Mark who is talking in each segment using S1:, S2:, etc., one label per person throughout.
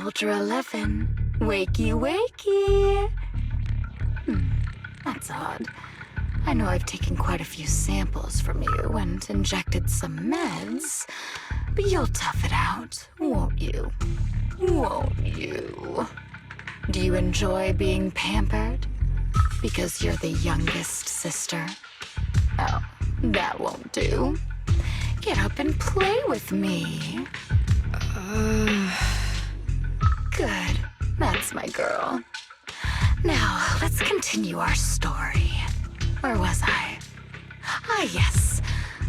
S1: Soldier 11. Wakey, wakey! That's odd. I know I've taken quite a few samples from you and injected some meds, but you'll tough it out, won't you? Won't you? Do you enjoy being pampered? Because you're the youngest sister? Oh, that won't do. Get up and play with me. Good. That's my girl. Now, let's continue our story. Where was I? Ah, yes.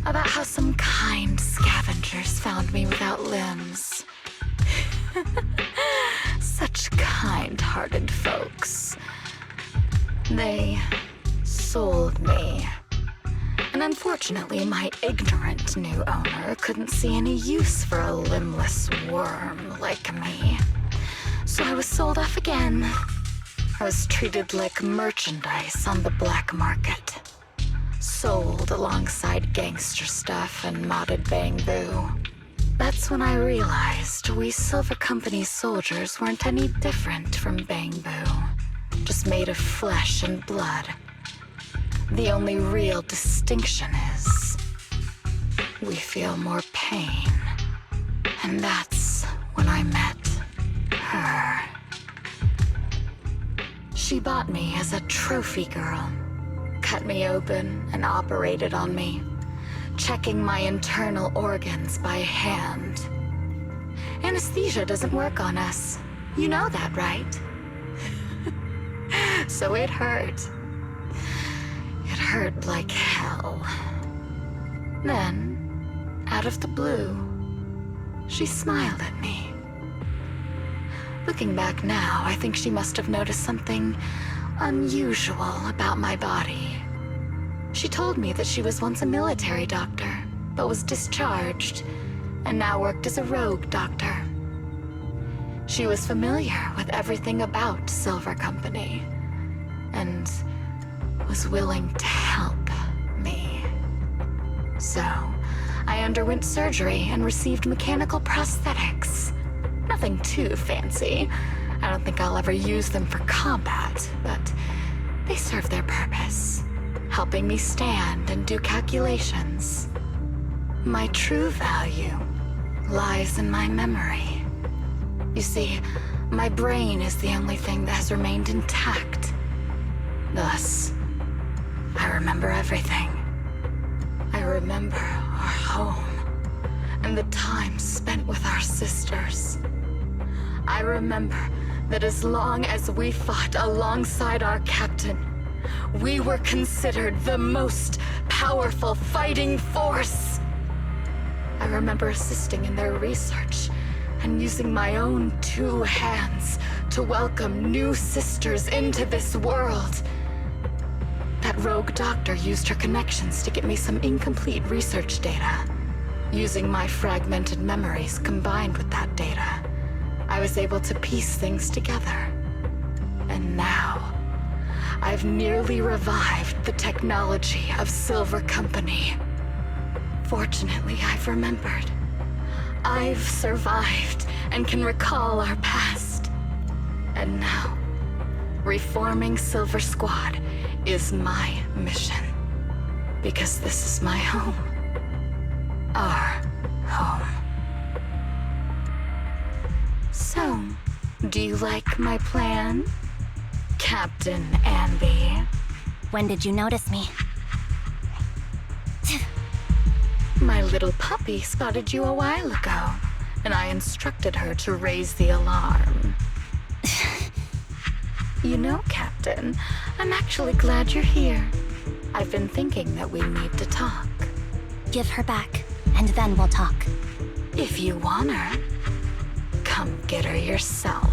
S1: About how some kind scavengers found me without limbs. Such kind-hearted folks. They sold me. And unfortunately, my ignorant new owner couldn't see any use for a limbless worm like me. So I was sold off again. I was treated like merchandise on the black market. Sold alongside gangster stuff and modded bamboo. That's when I realized we Silver Company soldiers weren't any different from bamboo. Just made of flesh and blood. The only real distinction is we feel more pain. And that's when I met her. She bought me as a trophy girl, cut me open and operated on me, checking my internal organs by hand. Anesthesia doesn't work on us. You know that, right? So it hurt. It hurt like hell. Then, out of the blue, she smiled at me. Looking back now, I think she must have noticed something unusual about my body. She told me that she was once a military doctor, but was discharged, and now worked as a rogue doctor. She was familiar with everything about Silver Company, and was willing to help me. So, I underwent surgery and received mechanical prosthetics. Nothing too fancy. I don't think I'll ever use them for combat, but they serve their purpose, helping me stand and do calculations. My true value lies in my memory. You see, my brain is the only thing that has remained intact. Thus, I remember everything. I remember our home and the time spent with our sisters. I remember that as long as we fought alongside our captain, we were considered the most powerful fighting force. I remember assisting in their research and using my own 2 hands to welcome new sisters into this world. That rogue doctor used her connections to get me some incomplete research data. Using my fragmented memories combined with that data, I was able to piece things together. And now, I've nearly revived the technology of Silver Company. Fortunately, I've remembered. I've survived and can recall our past. And now, reforming Silver Squad is my mission. Because this is my home. Our home. So, do you like my plan, Captain Anby?
S2: When did you notice me?
S1: My little puppy spotted you a while ago, and I instructed her to raise the alarm. You know, Captain, I'm actually glad you're here. I've been thinking that we need to talk.
S2: Give her back, and then we'll talk.
S1: If you want her, come get her yourself.